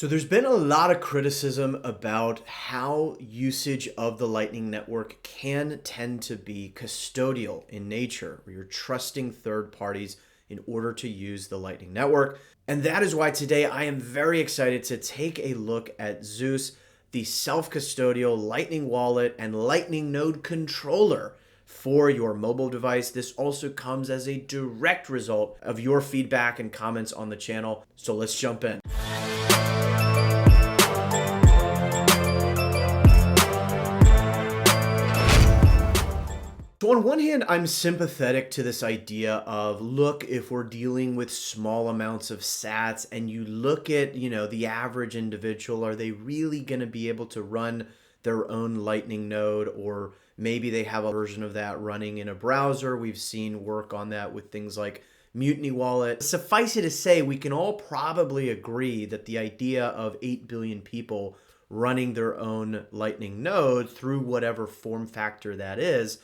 So there's been a lot of criticism about how usage of the Lightning Network can tend to be custodial in nature, where you're trusting third parties in order to use the Lightning Network. And that is why today I am very excited to take a look at Zeus, the self-custodial Lightning wallet and Lightning node controller for your mobile device. This also comes as a direct result of your feedback and comments on the channel. So let's jump in. So on one hand, I'm sympathetic to this idea of, look, if we're dealing with small amounts of sats and you look at, the average individual, are they really going to be able to run their own Lightning node? Or maybe they have a version of that running in a browser. We've seen work on that with things like Mutiny Wallet. Suffice it to say, we can all probably agree that the idea of 8 billion people running their own Lightning node through whatever form factor that is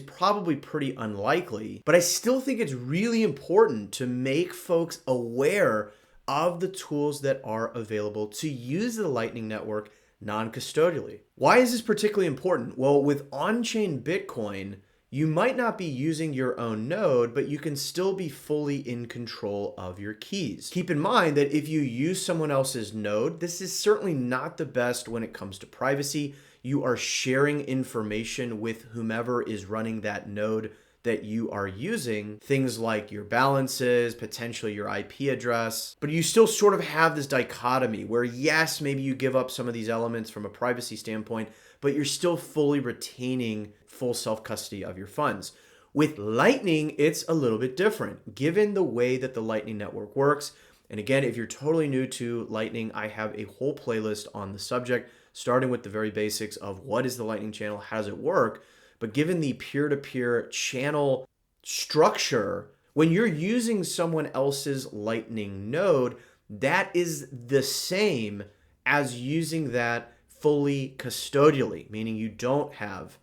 probably pretty unlikely. But I still think it's really important to make folks aware of the tools that are available to use the Lightning Network non-custodially. Why is this particularly important? Well, with on-chain Bitcoin, you might not be using your own node, but you can still be fully in control of your keys. Keep in mind that if you use someone else's node, this is certainly not the best when it comes to privacy. You are sharing information with whomever is running that node that you are using, things like your balances, potentially your IP address, but you still sort of have this dichotomy where, yes, maybe you give up some of these elements from a privacy standpoint, but you're still fully retaining full self-custody of your funds. With Lightning, it's a little bit different, given the way that the Lightning Network works. And again, if you're totally new to Lightning, I have a whole playlist on the subject, starting with the very basics of what is the Lightning channel, how does it work? But given the peer-to-peer channel structure, when you're using someone else's Lightning node, that is the same as using that fully custodially, meaning you don't have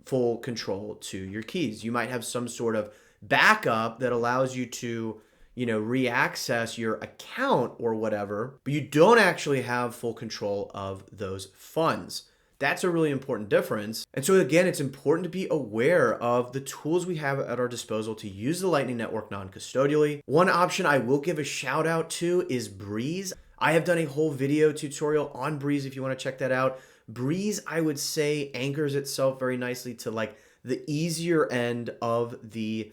full control to your keys. You might have some sort of backup that allows you to re-access your account or whatever, but you don't actually have full control of those funds. That's a really important difference. And so again, it's important to be aware of the tools we have at our disposal to use the Lightning Network non-custodially. One option I will give a shout out to is Breeze. I have done a whole video tutorial on Breeze if you want to check that out. Breeze, I would say, anchors itself very nicely to like the easier end of the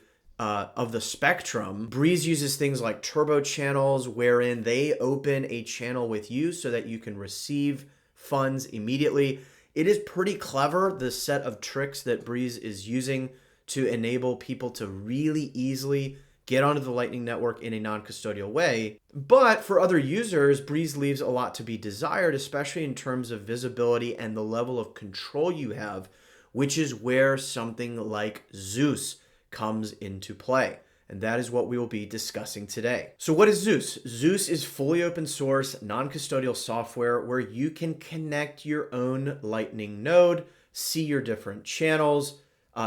spectrum. Breeze uses things like turbo channels, wherein they open a channel with you so that you can receive funds immediately. It is pretty clever, the set of tricks that Breeze is using to enable people to really easily get onto the Lightning Network in a non-custodial way. But for other users, Breeze leaves a lot to be desired, especially in terms of visibility and the level of control you have, which is where something like Zeus comes into play. And that is what we will be discussing today. So what is Zeus? Zeus is fully open source, non-custodial software where you can connect your own Lightning node, see your different channels.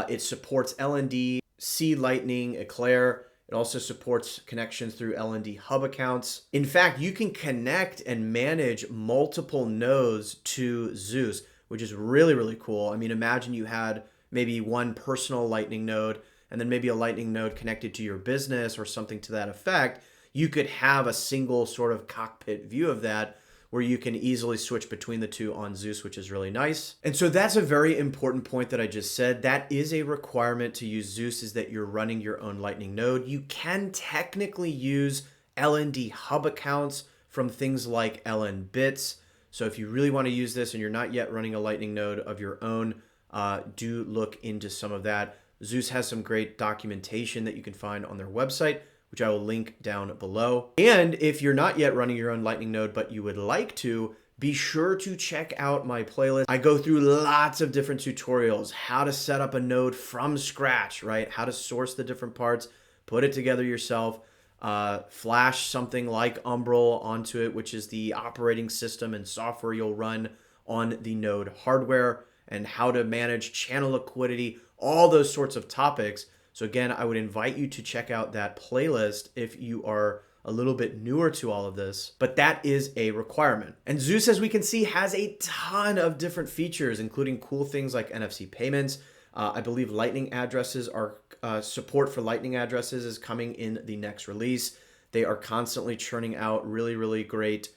It supports LND, C Lightning, Eclair. It also supports connections through LND hub accounts. In fact, you can connect and manage multiple nodes to Zeus, which is really, really cool. I mean, imagine you had maybe one personal Lightning node and then maybe a Lightning node connected to your business or something to that effect. You could have a single sort of cockpit view of that where you can easily switch between the two on Zeus, which is really nice. And so that's a very important point that I just said. That is a requirement to use Zeus, is that you're running your own Lightning node. You can technically use LND hub accounts from things like LN Bits. So if you really want to use this and you're not yet running a Lightning node of your own, do look into some of that. Zeus has some great documentation that you can find on their website, which I will link down below. And if you're not yet running your own Lightning node, but you would like to, be sure to check out my playlist. I go through lots of different tutorials, how to set up a node from scratch, right? How to source the different parts, put it together yourself, flash something like Umbrel onto it, which is the operating system and software you'll run on the node hardware, and how to manage channel liquidity, all those sorts of topics. So again, I would invite you to check out that playlist if you are a little bit newer to all of this, but that is a requirement. And Zeus, as we can see, has a ton of different features, including cool things like NFC payments. I believe Lightning addresses are support for Lightning addresses is coming in the next release. They are constantly churning out really, really great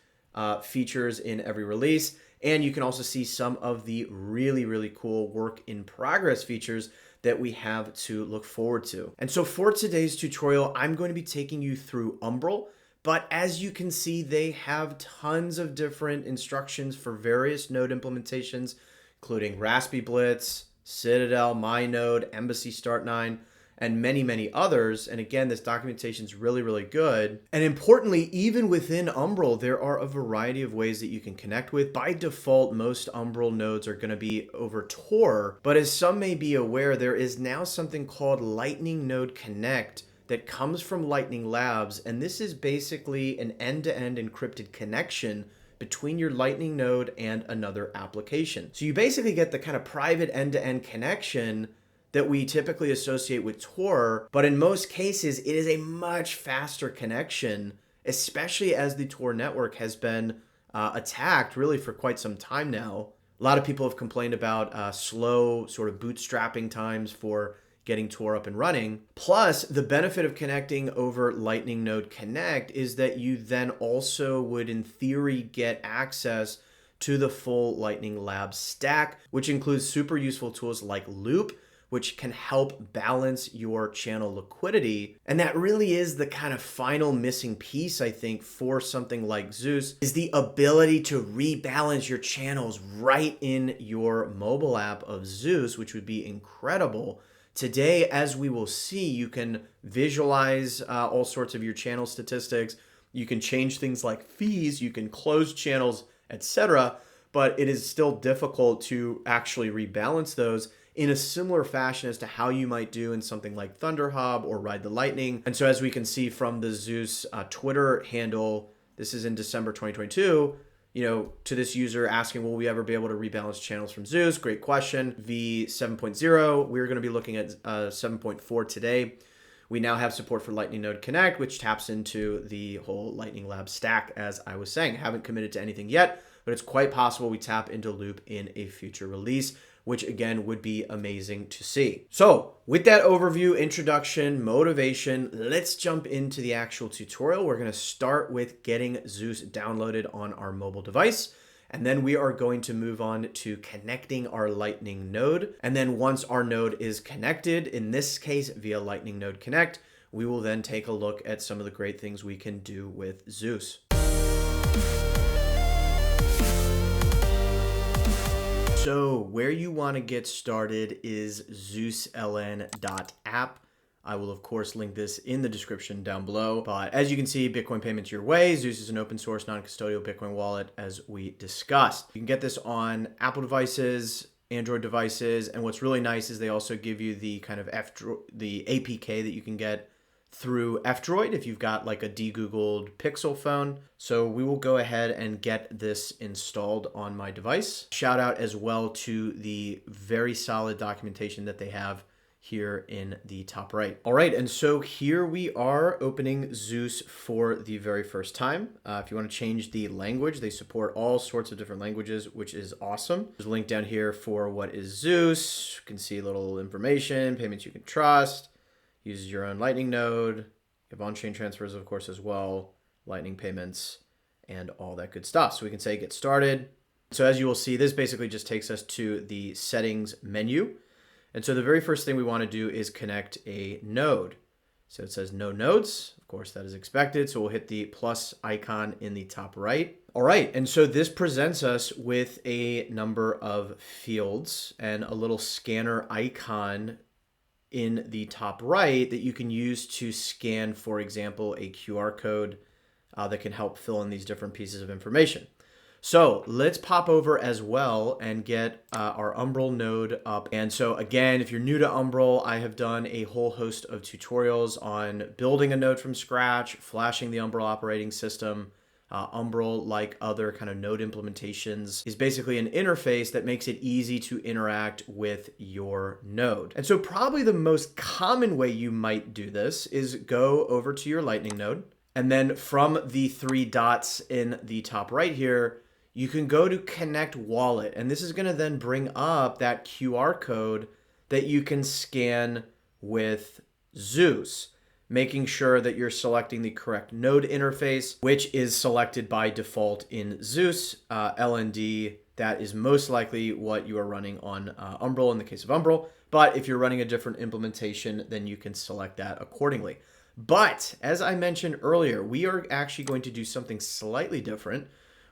features in every release. And you can also see some of the really, really cool work in progress features that we have to look forward to. And so for today's tutorial, I'm going to be taking you through Umbrel, but as you can see, they have tons of different instructions for various node implementations, including Raspberry Blitz, Citadel, MyNode, Embassy Start9, and many, many others. And again, this documentation is really, really good. And importantly, even within Umbrel, there are a variety of ways that you can connect with. By default, most Umbrel nodes are going to be over Tor, but as some may be aware, there is now something called Lightning Node Connect that comes from Lightning Labs, and this is basically an end-to-end encrypted connection between your Lightning node and another application. So you basically get the kind of private end-to-end connection that we typically associate with Tor, but in most cases, it is a much faster connection, especially as the Tor network has been attacked really for quite some time now. A lot of people have complained about slow sort of bootstrapping times for getting Tor up and running. Plus, the benefit of connecting over Lightning Node Connect is that you then also would, in theory, get access to the full Lightning Labs stack, which includes super useful tools like Loop, which can help balance your channel liquidity. And that really is the kind of final missing piece, I think, for something like Zeus, is the ability to rebalance your channels right in your mobile app of Zeus, which would be incredible. Today, as we will see, you can visualize all sorts of your channel statistics. You can change things like fees, you can close channels, etc. But it is still difficult to actually rebalance those in a similar fashion as to how you might do in something like Thunderhub or Ride the Lightning. And so as we can see from the Zeus Twitter handle, this is in December 2022, to this user asking, will we ever be able to rebalance channels from Zeus? Great question. V7.0, we're going to be looking at 7.4 today. We now have support for Lightning Node Connect, which taps into the whole Lightning Lab stack, as I was saying. Haven't committed to anything yet, but it's quite possible we tap into Loop in a future release, which again would be amazing to see. So with that overview, introduction, motivation, let's jump into the actual tutorial. We're going to start with getting Zeus downloaded on our mobile device. And then we are going to move on to connecting our Lightning node. And then once our node is connected, in this case via Lightning Node Connect, we will then take a look at some of the great things we can do with Zeus. So where you want to get started is ZeusLN.app. I will, of course, link this in the description down below. But as you can see, Bitcoin payments your way. Zeus is an open source, non-custodial Bitcoin wallet, as we discussed. You can get this on Apple devices, Android devices, and what's really nice is they also give you the kind of the APK that you can get through F-Droid if you've got like a de-Googled Pixel phone. So we will go ahead and get this installed on my device. Shout out as well to the very solid documentation that they have here in the top right. All right, and so here we are opening Zeus for the very first time. If you want to change the language, they support all sorts of different languages, which is awesome. There's a link down here for what is Zeus. You can see a little information, payments you can trust, uses your own Lightning node, you have on-chain transfers, of course, as well, Lightning payments, and all that good stuff. So we can say get started. So as you will see, this basically just takes us to the settings menu. And so the very first thing we want to do is connect a node. So it says no nodes. Of course, that is expected. So we'll hit the plus icon in the top right. All right, and so this presents us with a number of fields and a little scanner icon in the top right that you can use to scan, for example, a QR code that can help fill in these different pieces of information. So let's pop over as well and get our Umbrel node up. And so again, if you're new to Umbrel, I have done a whole host of tutorials on building a node from scratch, flashing the Umbrel operating system. Umbrel, like other kind of node implementations, is basically an interface that makes it easy to interact with your node. And so probably the most common way you might do this is go over to your Lightning node And then from the three dots in the top right here, you can go to connect wallet. And this is going to then bring up that QR code that you can scan with Zeus, making sure that you're selecting the correct node interface, which is selected by default in Zeus, LND. That is most likely what you are running on Umbrel in the case of Umbrel. But if you're running a different implementation, then you can select that accordingly. But as I mentioned earlier, we are actually going to do something slightly different.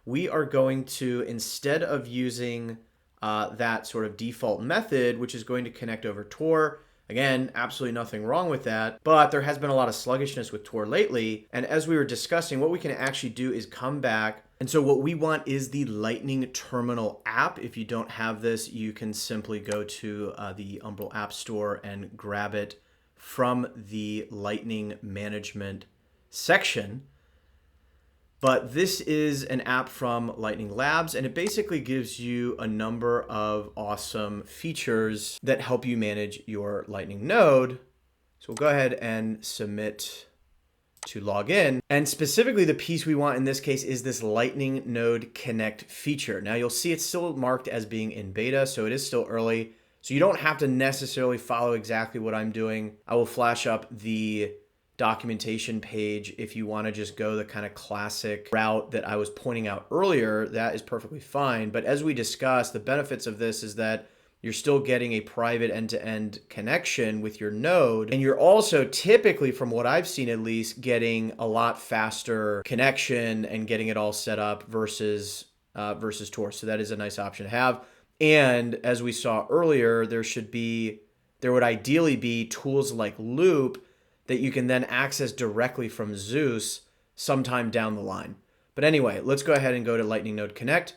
We are going to, instead of using that sort of default method, which is going to connect over Tor, again, absolutely nothing wrong with that, but there has been a lot of sluggishness with Tor lately. And as we were discussing, what we can actually do is come back. And so what we want is the Lightning Terminal app. If you don't have this, you can simply go to the Umbrel App Store and grab it from the Lightning Management section. But this is an app from Lightning Labs, and it basically gives you a number of awesome features that help you manage your Lightning node. So we'll go ahead and submit to log in. And specifically the piece we want in this case is this Lightning Node Connect feature. Now you'll see it's still marked as being in beta, so it is still early. So you don't have to necessarily follow exactly what I'm doing. I will flash up the documentation page if you want to just go the kind of classic route that I was pointing out earlier. That is perfectly fine. But as we discussed, the benefits of this is that you're still getting a private end-to-end connection with your node. And you're also typically, from what I've seen at least, getting a lot faster connection and getting it all set up versus Tor. So that is a nice option to have. And as we saw earlier, there would ideally be tools like Loop that you can then access directly from Zeus sometime down the line. But anyway, let's go ahead and go to Lightning Node Connect.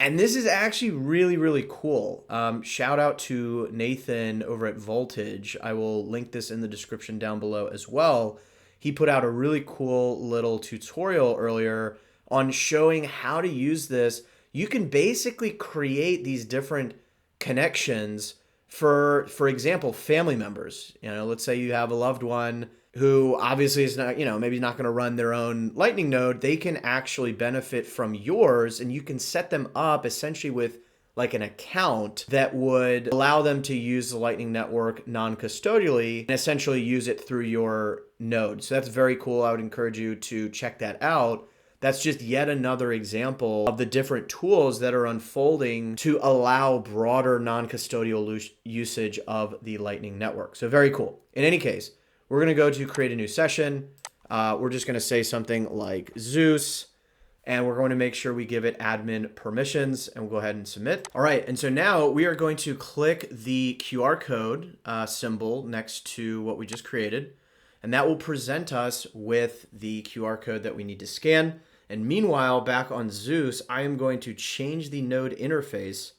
And this is actually really, really cool. Shout out to Nathan over at Voltage. I will link this in the description down below as well. He put out a really cool little tutorial earlier on showing how to use this. You can basically create these different connections for example, family members. Let's say you have a loved one who obviously is not, maybe not going to run their own Lightning node. They can actually benefit from yours, and you can set them up essentially with like an account that would allow them to use the Lightning Network non-custodially and essentially use it through your node. So that's very cool. I would encourage you to check that out. That's just yet another example of the different tools that are unfolding to allow broader non-custodial usage of the Lightning Network. So very cool. In any case, we're going to go to create a new session. We're just going to say something like Zeus, and we're going to make sure we give it admin permissions, and we'll go ahead and submit. All right, and so now we are going to click the QR code symbol next to what we just created, and that will present us with the QR code that we need to scan. And meanwhile, back on Zeus, I am going to change the node interface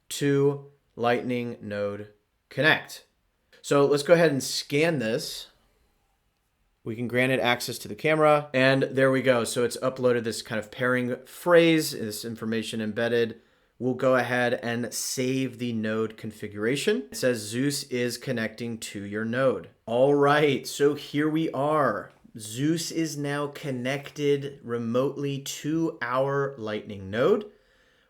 to Lightning Node Connect. So let's go ahead and scan this. We can grant it access to the camera, and there we go. So it's uploaded this kind of pairing phrase, this information embedded. We'll go ahead and save the node configuration. It says Zeus is connecting to your node. All right, so here we are. Zeus is now connected remotely to our Lightning node.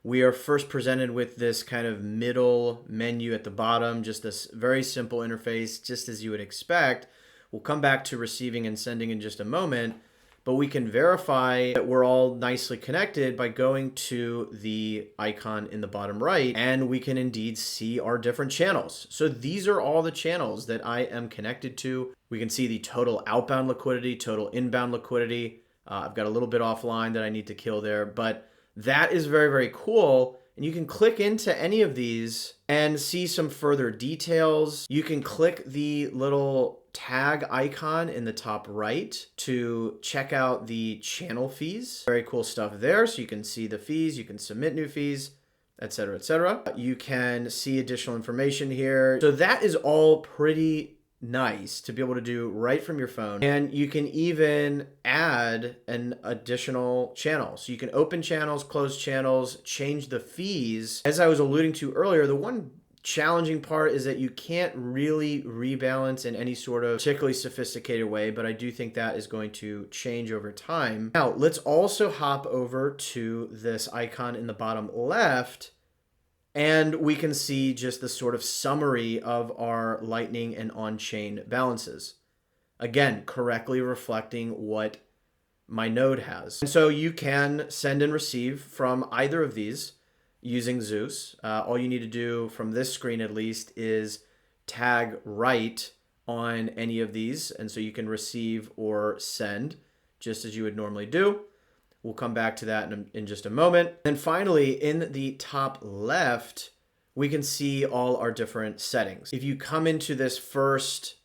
We are first presented with this kind of middle menu at the bottom, just this very simple interface, just as you would expect. We'll come back to receiving and sending in just a moment, but we can verify that we're all nicely connected by going to the icon in the bottom right, and we can indeed see our different channels. So these are all the channels that I am connected to. We can see the total outbound liquidity, total inbound liquidity. I've got a little bit offline that I need to kill there, but that is very, very cool. And you can click into any of these and see some further details. You can click the little tag icon in the top right to check out the channel fees. Very cool stuff there. So you can see the fees, you can submit new fees, etc., etc. You can see additional information here. So that is all pretty nice to be able to do right from your phone. And you can even add an additional channel. So you can open channels, close channels, change the fees. As I was alluding to earlier, the one challenging part is that you can't really rebalance in any sort of particularly sophisticated way, but I do think that is going to change over time. Now, let's also hop over to this icon in the bottom left, and we can see just the sort of summary of our Lightning and on-chain balances. Again, correctly reflecting what my node has. And so you can send and receive from either of these using Zeus. All you need to do from this screen at least is tag write on any of these. And so you can receive or send just as you would normally do. We'll come back to that in just a moment. And finally, in the top left, we can see all our different settings. If you come into this first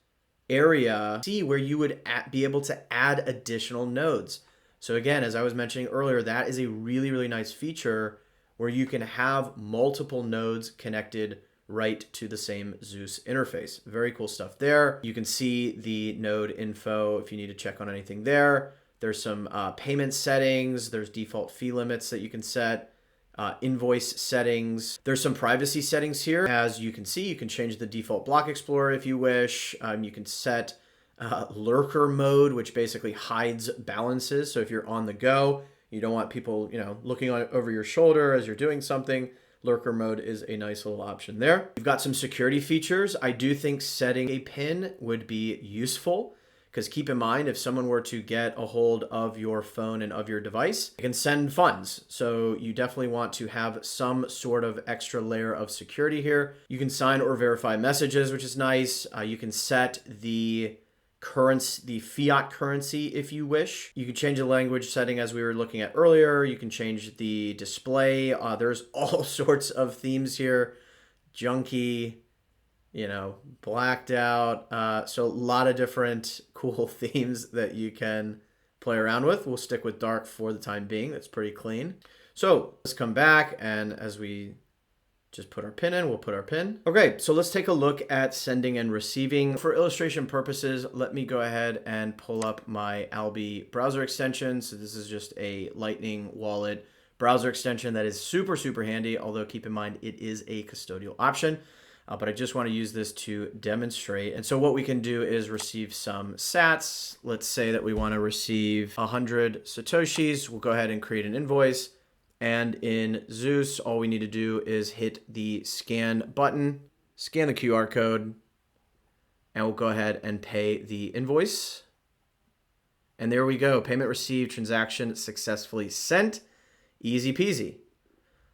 area, see where you would be able to add additional nodes. So again, as I was mentioning earlier, that is a really, really nice feature where you can have multiple nodes connected right to the same Zeus interface. Very cool stuff there. You can see the node info if you need to check on anything there. There's some payment settings. There's default fee limits that you can set. Invoice settings. There's some privacy settings here. As you can see, you can change the default block explorer if you wish. You can set lurker mode, which basically hides balances. So if you're on the go, you don't want people, looking over your shoulder as you're doing something. Lurker mode is a nice little option there. You've got some security features. I do think setting a PIN would be useful. Because keep in mind, if someone were to get a hold of your phone and of your device, they can send funds. So you definitely want to have some sort of extra layer of security here. You can sign or verify messages, which is nice. You can set the fiat currency if you wish. You can change the language setting as we were looking at earlier. You can change the display. There's all sorts of themes here. Junky, blacked out. So a lot of different cool themes that you can play around with. We'll stick with dark for the time being. That's pretty clean. So let's come back, and as we just put our pin in, we'll put our pin. Okay, so let's take a look at sending and receiving. For illustration purposes, let me go ahead and pull up my Albi browser extension. So this is just a Lightning wallet browser extension that is super, super handy, although keep in mind it is a custodial option. But I just want to use this to demonstrate. And so what we can do is receive some sats. Let's say that we want to receive 100 Satoshis. We'll go ahead and create an invoice. And in Zeus, all we need to do is hit the scan button, scan the QR code, and we'll go ahead and pay the invoice. And there we go. Payment received, transaction successfully sent. Easy peasy.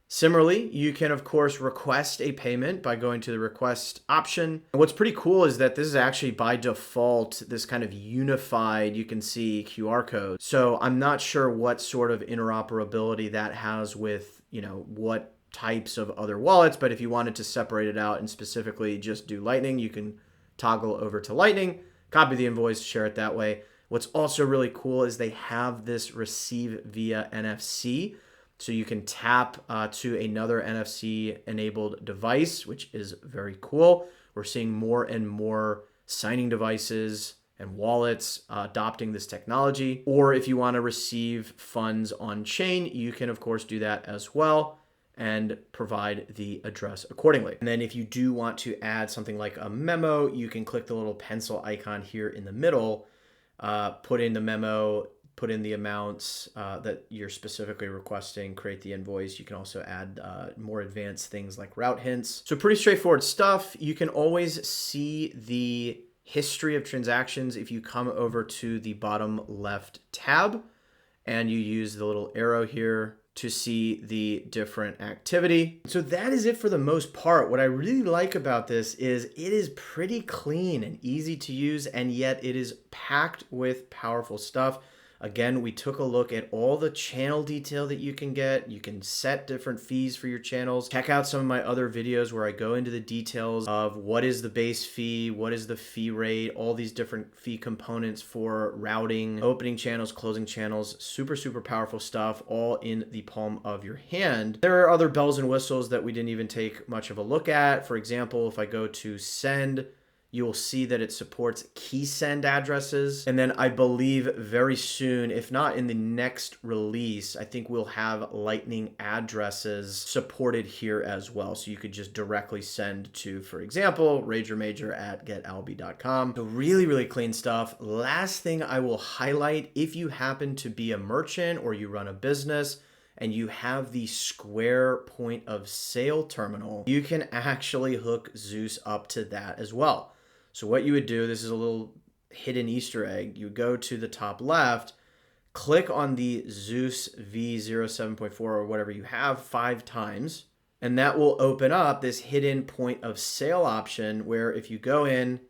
Similarly, you can, of course, request a payment by going to the request option. And what's pretty cool is that this is actually by default, this kind of unified, you can see QR code. So I'm not sure what sort of interoperability that has with, what types of other wallets. But if you wanted to separate it out and specifically just do Lightning, you can toggle over to Lightning, copy the invoice, share it that way. What's also really cool is they have this receive via NFC. So you can tap to another NFC-enabled device, which is very cool. We're seeing more and more signing devices and wallets adopting this technology. Or if you want to receive funds on-chain, you can, of course, do that as well and provide the address accordingly. And then if you do want to add something like a memo, you can click the little pencil icon here in the middle, put in the memo, put in the amounts that you're specifically requesting, create the invoice. You can also add more advanced things like route hints. So pretty straightforward stuff. You can always see the history of transactions if you come over to the bottom left tab and you use the little arrow here to see the different activity. So that is it for the most part. What I really like about this is it is pretty clean and easy to use, and yet it is packed with powerful stuff. Again, we took a look at all the channel detail that you can get. You can set different fees for your channels. Check out some of my other videos where I go into the details of what is the base fee, what is the fee rate, all these different fee components for routing, opening channels, closing channels. Super, super powerful stuff, all in the palm of your hand. There are other bells and whistles that we didn't even take much of a look at. For example, if I go to send, you will see that it supports key send addresses. And then I believe very soon, if not in the next release, I think we'll have Lightning addresses supported here as well. So you could just directly send to, for example, ragermajor@getalby.com. So really, really clean stuff. Last thing I will highlight, if you happen to be a merchant or you run a business, and you have the Square point of sale terminal, you can actually hook Zeus up to that as well. So what you would do, this is a little hidden Easter egg, you go to the top left, click on the Zeus V07.4 or whatever you have 5 times, and that will open up this hidden point of sale option where if you go in,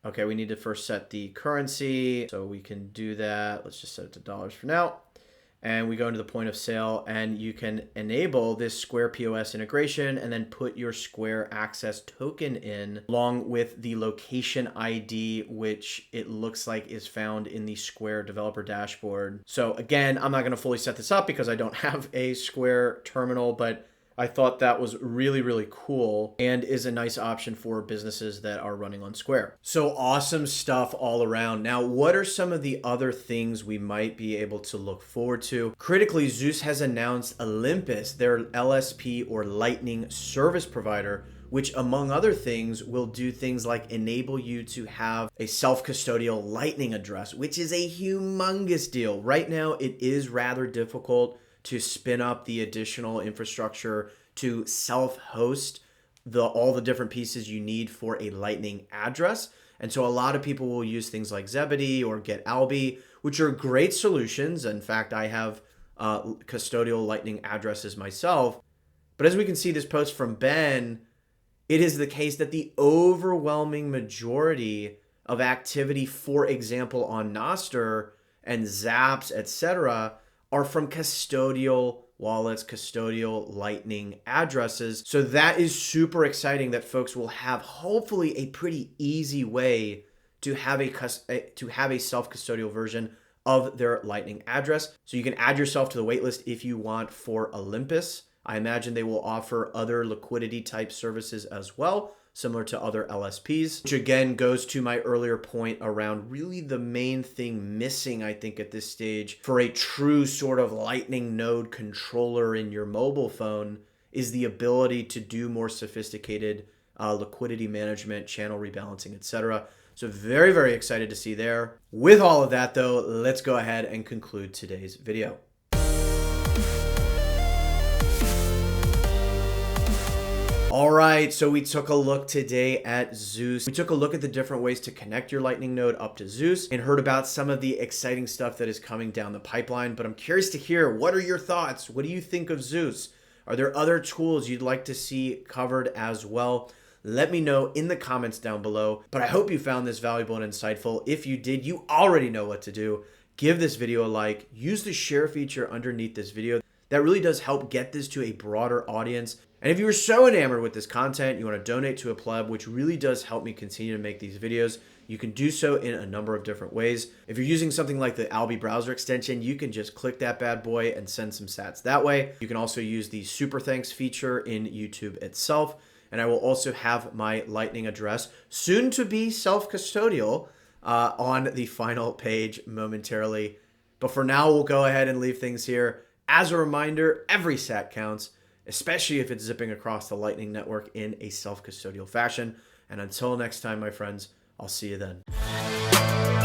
okay, we need to first set the currency, so we can do that. Let's just set it to dollars for now. And we go into the point of sale and you can enable this Square POS integration and then put your Square Access token in along with the location ID, which it looks like is found in the Square developer dashboard. So again, I'm not going to fully set this up because I don't have a Square terminal, but I thought that was really, really cool and is a nice option for businesses that are running on Square. So awesome stuff all around. Now, what are some of the other things we might be able to look forward to? Critically, Zeus has announced Olympus, their LSP or Lightning service provider, which among other things will do things like enable you to have a self-custodial Lightning address, which is a humongous deal. Right now, it is rather difficult to spin up the additional infrastructure to self-host all the different pieces you need for a Lightning address. And so a lot of people will use things like Zebedee or GetAlby, which are great solutions. In fact, I have custodial Lightning addresses myself. But as we can see this post from Ben, it is the case that the overwhelming majority of activity, for example, on Nostr and Zaps, etc., are from custodial wallets, custodial Lightning addresses. So that is super exciting that folks will have hopefully a pretty easy way to have a self-custodial version of their Lightning address. So you can add yourself to the waitlist if you want for Olympus. I imagine they will offer other liquidity type services as well, similar to other LSPs, which again goes to my earlier point around really the main thing missing, I think, at this stage for a true sort of Lightning node controller in your mobile phone is the ability to do more sophisticated liquidity management, channel rebalancing, etc. So very, very excited to see there. With all of that though, let's go ahead and conclude today's video. All right, so we took a look today at Zeus. We took a look at the different ways to connect your Lightning node up to Zeus and heard about some of the exciting stuff that is coming down the pipeline. But I'm curious to hear, what are your thoughts? What do you think of Zeus? Are there other tools you'd like to see covered as well? Let me know in the comments down below. But I hope you found this valuable and insightful. If you did, you already know what to do. Give this video a like. Use the share feature underneath this video. That really does help get this to a broader audience. And if you were so enamored with this content, you want to donate to a pleb, which really does help me continue to make these videos, you can do so in a number of different ways. If you're using something like the Alby browser extension, you can just click that bad boy and send some sats that way. You can also use the super thanks feature in YouTube itself. And I will also have my Lightning address, soon to be self-custodial, on the final page momentarily. But for now, we'll go ahead and leave things here. As a reminder, every sat counts, especially if it's zipping across the Lightning network in a self-custodial fashion. And until next time, my friends, I'll see you then.